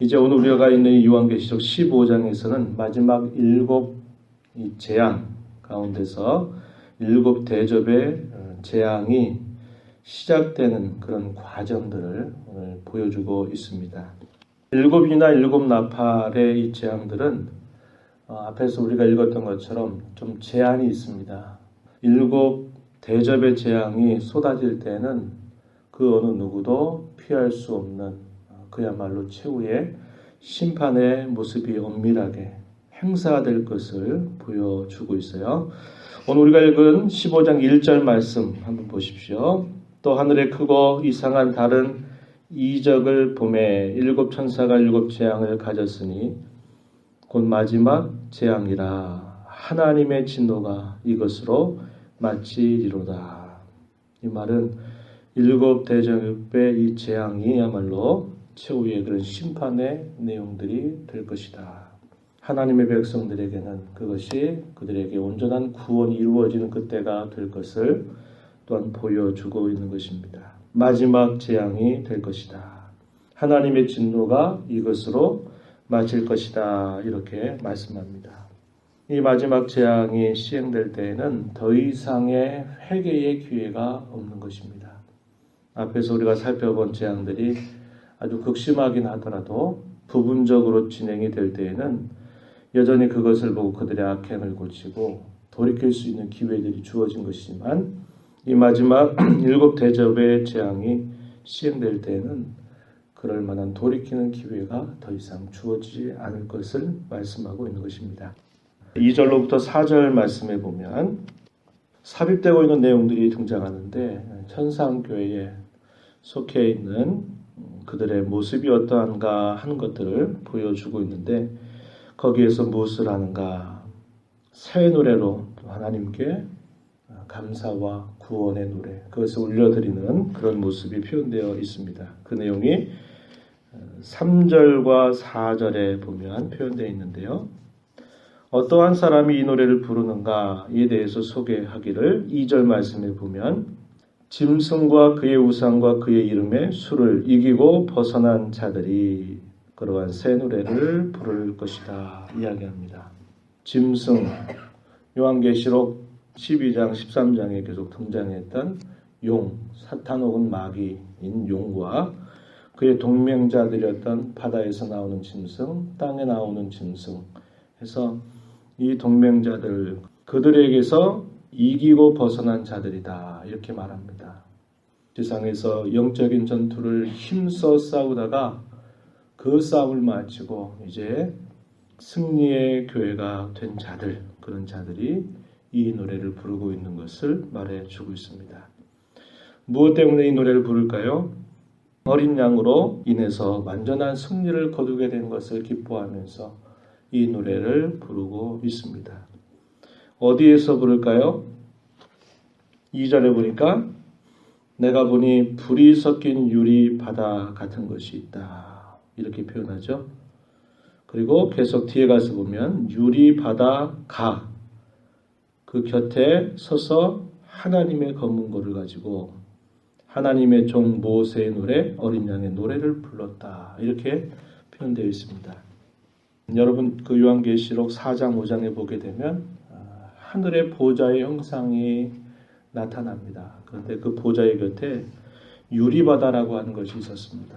이제 오늘 우리가 있는 요한계시록 15장에서는 마지막 7 재앙 가운데서 7 대접의 재앙이 시작되는 그런 과정들을 오늘 보여주고 있습니다. 7이나 7 나팔의 이 재앙들은 앞에서 우리가 읽었던 것처럼 좀 제한이 있습니다. 7 대접의 재앙이 쏟아질 때는 그 어느 누구도 피할 수 없는 그야말로 최후의 심판의 모습이 엄밀하게 행사될 것을 보여주고 있어요. 오늘 우리가 읽은 15장 1절 말씀 한번 보십시오. 또 하늘에 크고 이상한 다른 이적을 보매 7 천사가 7 재앙을 가졌으니 곧 마지막 재앙이라 하나님의 진노가 이것으로 마치리로다. 이 말은 7 대접의 이 재앙이야말로 최후의 그런 심판의 내용들이 될 것이다. 하나님의 백성들에게는 그것이 그들에게 온전한 구원이 이루어지는 그때가 될 것을 또한 보여주고 있는 것입니다. 마지막 재앙이 될 것이다. 하나님의 진노가 이것으로 마칠 것이다. 이렇게 말씀합니다. 이 마지막 재앙이 시행될 때에는 더 이상의 회개의 기회가 없는 것입니다. 앞에서 우리가 살펴본 재앙들이 아주 극심하긴 하더라도 부분적으로 진행이 될 때에는 여전히 그것을 보고 그들의 악행을 고치고 돌이킬 수 있는 기회들이 주어진 것이지만 이 마지막 7 대접의 재앙이 시행될 때에는 그럴 만한 돌이키는 기회가 더 이상 주어지지 않을 것을 말씀하고 있는 것입니다. 2절로부터 4절 말씀에 보면 삽입되고 있는 내용들이 등장하는데 천상교회에 속해 있는 그들의 모습이 어떠한가 하는 것들을 보여주고 있는데 거기에서 무엇을 하는가? 새 노래로 하나님께 감사와 구원의 노래, 그것을 올려드리는 그런 모습이 표현되어 있습니다. 그 내용이 3절과 4절에 보면 표현되어 있는데요. 어떠한 사람이 이 노래를 부르는가에 대해서 소개하기를 2절 말씀에 보면 짐승과 그의 우상과 그의 이름의 수를 이기고 벗어난 자들이 그러한 새 노래를 부를 것이다 이야기합니다. 짐승, 요한계시록 12장 13장에 계속 등장했던 용, 사탄 혹은 마귀인 용과 그의 동맹자들이었던 바다에서 나오는 짐승, 땅에 나오는 짐승 해서 이 동맹자들 그들에게서 이기고 벗어난 자들이다 이렇게 말합니다. 세상에서 영적인 전투를 힘써 싸우다가 그 싸움을 마치고 이제 승리의 교회가 된 자들, 그런 자들이 이 노래를 부르고 있는 것을 말해주고 있습니다. 무엇 때문에 이 노래를 부를까요? 어린 양으로 인해서 완전한 승리를 거두게 된 것을 기뻐하면서 이 노래를 부르고 있습니다. 어디에서 부를까요? 2절에 보니까 내가 보니 불이 섞인 유리 바다 같은 것이 있다. 이렇게 표현하죠. 그리고 계속 뒤에 가서 보면 유리 바다 가 그 곁에 서서 하나님의 검은고를 가지고 하나님의 종 모세의 노래, 어린 양의 노래를 불렀다. 이렇게 표현되어 있습니다. 여러분 그 요한계시록 4장 5장에 보게 되면 하늘의 보좌의 형상이 나타납니다. 그런데 그 보좌의 곁에 유리바다라고 하는 것이 있었습니다.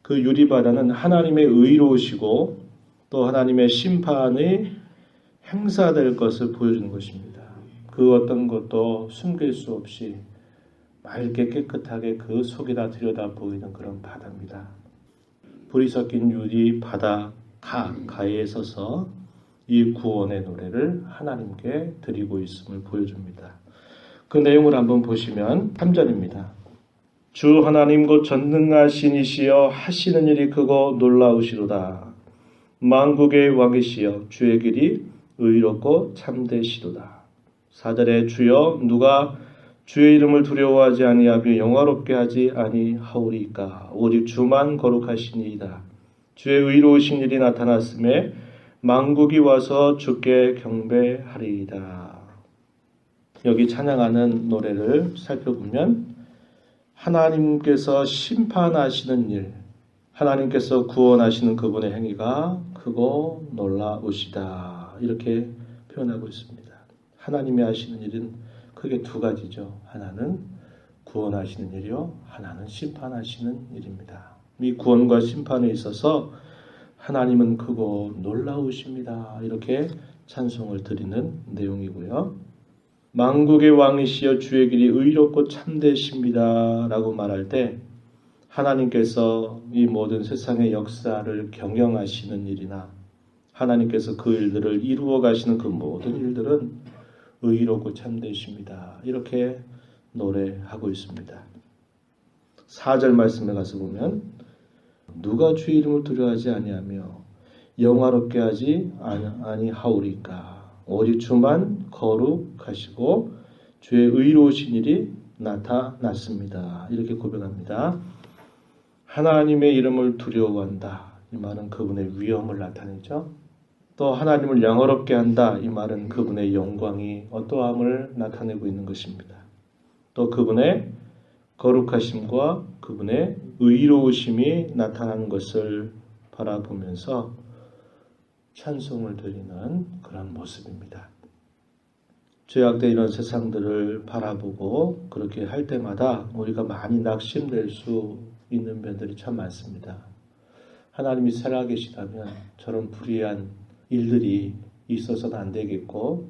그 유리바다는 하나님의 의로우시고 또 하나님의 심판이 행사될 것을 보여주는 것입니다. 그 어떤 것도 숨길 수 없이 맑게 깨끗하게 그 속에다 들여다 보이는 그런 바다입니다. 불이 섞인 유리 바다 가에 서서 이 구원의 노래를 하나님께 드리고 있음을 보여줍니다. 그 내용을 한번 보시면 3절입니다. 주 하나님 곧 전능하신 이시여 하시는 일이 크고 놀라우시로다. 만국의 왕이시여 주의 길이 의롭고 참되시도다. 4절에 주여 누가 주의 이름을 두려워하지 아니하며 영화롭게 하지 아니하오리까 오직 주만 거룩하시니이다. 주의 의로우신 일이 나타났음에 만국이 와서 주께 경배하리이다. 여기 찬양하는 노래를 살펴보면 하나님께서 심판하시는 일, 하나님께서 구원하시는 그분의 행위가 크고 놀라우시다. 이렇게 표현하고 있습니다. 하나님이 하시는 일은 크게 두 가지죠. 하나는 구원하시는 일이요, 하나는 심판하시는 일입니다. 이 구원과 심판에 있어서 하나님은 크고 놀라우십니다. 이렇게 찬송을 드리는 내용이고요. 만국의 왕이시여 주의 길이 의롭고 참되십니다. 라고 말할 때 하나님께서 이 모든 세상의 역사를 경영하시는 일이나 하나님께서 그 일들을 이루어 가시는 그 모든 일들은 의롭고 참되십니다. 이렇게 노래하고 있습니다. 4절 말씀에 가서 보면 누가 주의 이름을 두려워하지 아니하며 영화롭게 하지 아니하오리까. 오직 주만 거룩하시고 주의 의로우신 일이 나타났습니다. 이렇게 고백합니다. 하나님의 이름을 두려워한다. 이 말은 그분의 위엄을 나타내죠. 또 하나님을 영화롭게 한다. 이 말은 그분의 영광이 어떠함을 나타내고 있는 것입니다. 또 그분의 거룩하심과 그분의 의로우심이 나타나는 것을 바라보면서 찬송을 드리는 그런 모습입니다. 죄악된 이런 세상들을 바라보고 그렇게 할 때마다 우리가 많이 낙심될 수 있는 면들이 참 많습니다. 하나님이 살아계시다면 저런 불의한 일들이 있어서는 안 되겠고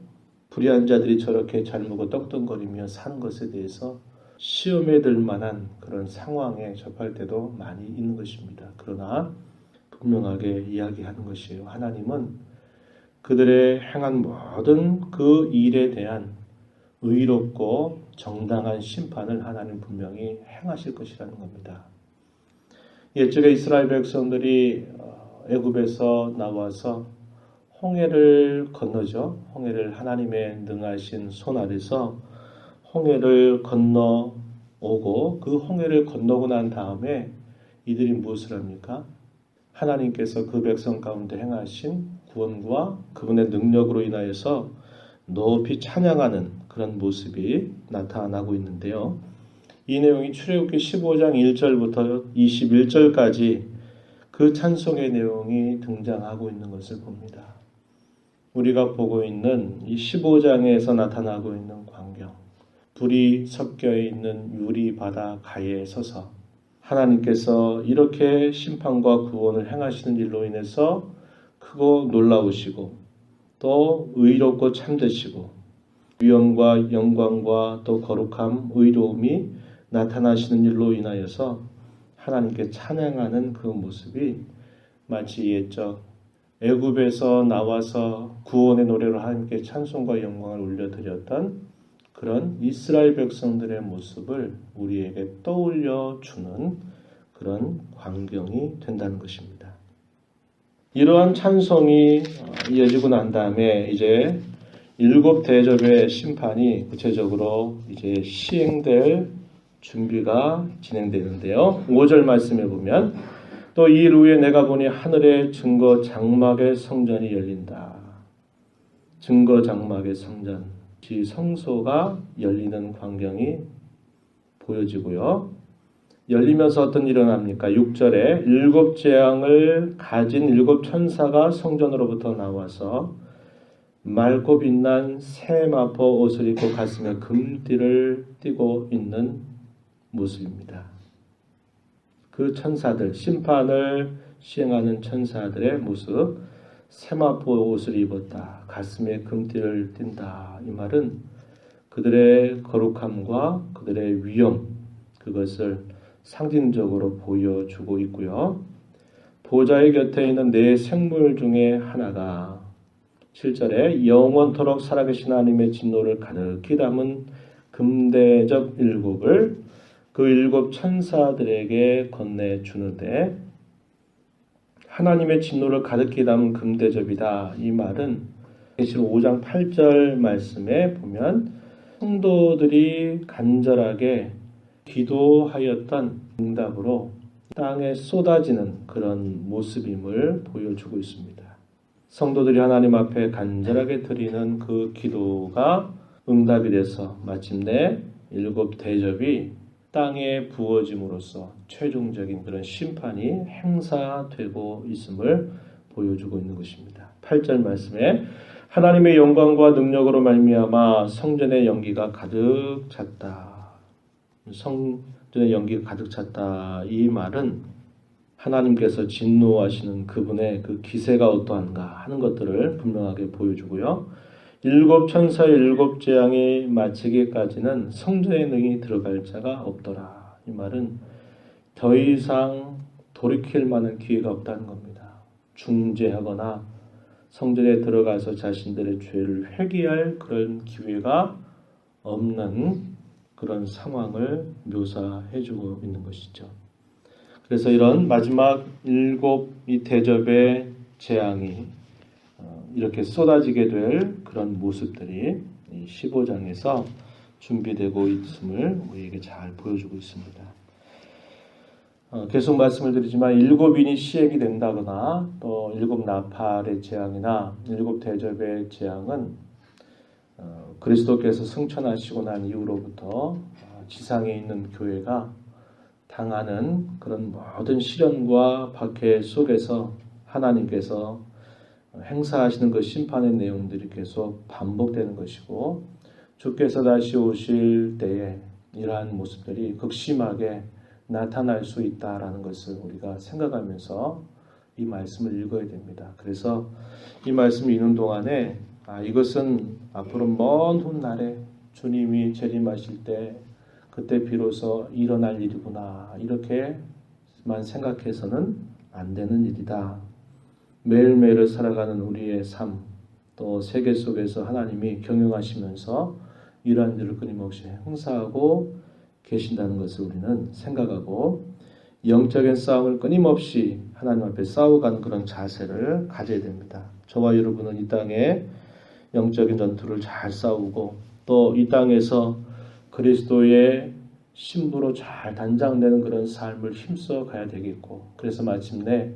불의한 자들이 저렇게 잘 먹고 떡덩거리며 사는 것에 대해서 시험에 들 만한 그런 상황에 접할 때도 많이 있는 것입니다. 그러나 분명하게 이야기하는 것이에요. 하나님은 그들의 행한 모든 그 일에 대한 의롭고 정당한 심판을 하나님 분명히 행하실 것이라는 겁니다. 옛적에 이스라엘 백성들이 애굽에서 나와서 홍해를 건너죠. 홍해를 하나님의 능하신 손 아래서 홍해를 건너오고 그 홍해를 건너고 난 다음에 이들이 무엇을 합니까? 하나님께서 그 백성 가운데 행하신 구원과 그분의 능력으로 인하여서 높이 찬양하는 그런 모습이 나타나고 있는데요. 이 내용이 출애굽기 15장 1절부터 21절까지 그 찬송의 내용이 등장하고 있는 것을 봅니다. 우리가 보고 있는 이 15장에서 나타나고 있는 광경, 불이 섞여 있는 유리 바다 가에 서서 하나님께서 이렇게 심판과 구원을 행하시는 일로 인해서 크고 놀라우시고 또 의롭고 참되시고 위엄과 영광과 또 거룩함, 의로움이 나타나시는 일로 인하여서 하나님께 찬양하는 그 모습이 마치 옛적 애굽에서 나와서 구원의 노래로 하나님께 찬송과 영광을 올려드렸던 그런 이스라엘 백성들의 모습을 우리에게 떠올려 주는 그런 광경이 된다는 것입니다. 이러한 찬송이 이어지고 난 다음에 이제 7 대접의 심판이 구체적으로 이제 시행될 준비가 진행되는데요. 5절 말씀에 보면 또 이 일 후에 내가 보니 하늘의 증거 장막의 성전이 열린다. 증거 장막의 성전, 지 성소가 열리는 광경이 보여지고요. 열리면서 어떤 일이 일어납니까? 6절에 7 재앙을 가진 7 천사가 성전으로부터 나와서 맑고 빛난 새 마포 옷을 입고 가슴에 금띠를 띠고 있는 모습입니다. 그 천사들, 심판을 시행하는 천사들의 모습, 세마포 옷을 입었다. 가슴에 금띠를 띈다. 이 말은 그들의 거룩함과 그들의 위엄, 그것을 상징적으로 보여주고 있고요. 보좌의 곁에 있는 네 생물 중에 하나가 7절에 영원토록 살아계신 하나님의 진노를 가득히 담은 금대접 7을 그 7 천사들에게 건네주는데 하나님의 진노를 가득히 담은 금대접이다. 이 말은 계시록 5장 8절 말씀에 보면 성도들이 간절하게 기도하였던 응답으로 땅에 쏟아지는 그런 모습임을 보여주고 있습니다. 성도들이 하나님 앞에 간절하게 드리는 그 기도가 응답이 돼서 마침내 7 대접이 땅에 부어짐으로써 최종적인 그런 심판이 행사되고 있음을 보여주고 있는 것입니다. 8절 말씀에 하나님의 영광과 능력으로 말미암아 성전의 연기가 가득 찼다. 성전의 연기가 가득 찼다. 이 말은 하나님께서 진노하시는 그분의 그 기세가 어떠한가 하는 것들을 분명하게 보여주고요. 일곱 천사의 일곱 재앙이 마치기까지는 성전에 능히 들어갈 자가 없더라. 이 말은 더 이상 돌이킬 만한 기회가 없다는 겁니다. 중재하거나 성전에 들어가서 자신들의 죄를 회개할 그런 기회가 없는 그런 상황을 묘사해주고 있는 것이죠. 그래서 이런 마지막 일곱 이 대접의 재앙이 이렇게 쏟아지게 될 그런 모습들이 15장에서 준비되고 있음을 우리에게 잘 보여주고 있습니다. 계속 말씀을 드리지만 일곱인이 시행이 된다거나 또 일곱 나팔의 재앙이나 일곱 대접의 재앙은 그리스도께서 승천하시고 난 이후로부터 지상에 있는 교회가 당하는 그런 모든 시련과 박해 속에서 하나님께서 행사하시는 그 심판의 내용들이 계속 반복되는 것이고 주께서 다시 오실 때에 이러한 모습들이 극심하게 나타날 수 있다라는 것을 우리가 생각하면서 이 말씀을 읽어야 됩니다. 그래서 이 말씀을 읽는 동안에 이것은 앞으로 먼 훗날에 주님이 재림하실 때 그때 비로소 일어날 일이구나 이렇게만 생각해서는 안 되는 일이다. 매일매일을 살아가는 우리의 삶, 또 세계 속에서 하나님이 경영하시면서 이러한 일을 끊임없이 행사하고 계신다는 것을 우리는 생각하고 영적인 싸움을 끊임없이 하나님 앞에 싸워가는 그런 자세를 가져야 됩니다. 저와 여러분은 이 땅에 영적인 전투를 잘 싸우고 또 이 땅에서 그리스도의 신부로 잘 단장되는 그런 삶을 힘써 가야 되겠고 그래서 마침내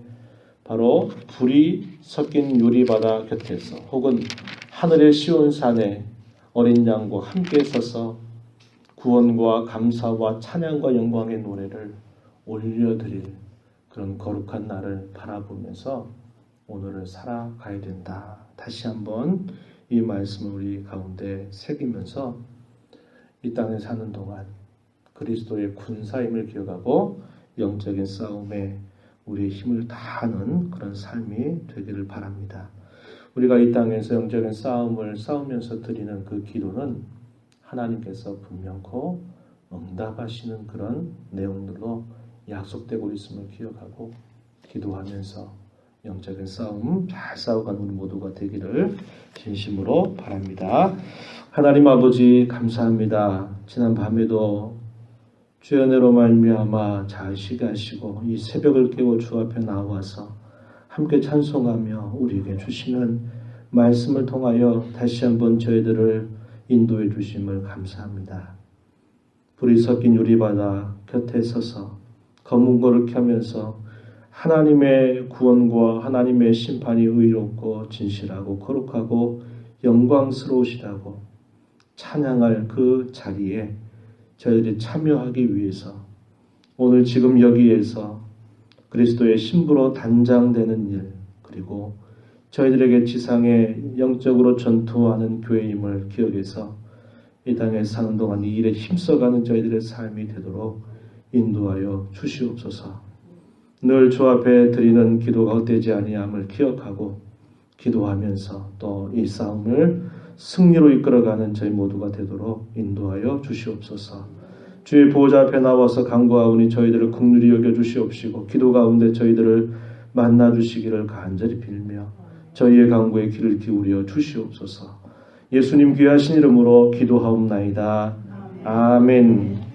바로 불이 섞인 유리바다 곁에서 혹은 하늘의 시온산에 어린 양과 함께 서서 구원과 감사와 찬양과 영광의 노래를 올려드릴 그런 거룩한 날을 바라보면서 오늘을 살아가야 된다. 다시 한번 이 말씀을 우리 가운데 새기면서 이 땅에 사는 동안 그리스도의 군사임을 기억하고 영적인 싸움에 우리의 힘을 다하는 그런 삶이 되기를 바랍니다. 우리가 이 땅에서 영적인 싸움을 싸우면서 드리는 그 기도는 하나님께서 분명코 응답하시는 그런 내용들로 약속되고 있음을 기억하고 기도하면서 영적인 싸움 잘 싸워가는 우리 모두가 되기를 진심으로 바랍니다. 하나님 아버지 감사합니다. 지난 밤에도 주의 은혜로 말미암아 잘 쉬게 하시고 이 새벽을 깨워 주 앞에 나와서 함께 찬송하며 우리에게 주시는 말씀을 통하여 다시 한번 저희들을 인도해 주심을 감사합니다. 불이 섞인 유리바다 곁에 서서 검은 불을 켜면서 하나님의 구원과 하나님의 심판이 의롭고 진실하고 거룩하고 영광스러우시다고 찬양할 그 자리에 저희들이 참여하기 위해서 오늘 지금 여기에서 그리스도의 신부로 단장되는 일 그리고 저희들에게 지상에 영적으로 전투하는 교회임을 기억해서 이 땅에 사는 동안 이 일에 힘써가는 저희들의 삶이 되도록 인도하여 주시옵소서. 늘 주 앞에 드리는 기도가 헛되지 아니함을 기억하고 기도하면서 또 이 싸움을 승리로 이끌어가는 저희 모두가 되도록 인도하여 주시옵소서. 주의 보호자 앞에 나와서 간구하오니 저희들을 긍휼히 여겨 주시옵시고 기도 가운데 저희들을 만나 주시기를 간절히 빌며 저희의 간구에 귀를 기울여 주시옵소서. 예수님 귀하신 이름으로 기도하옵나이다. 아멘.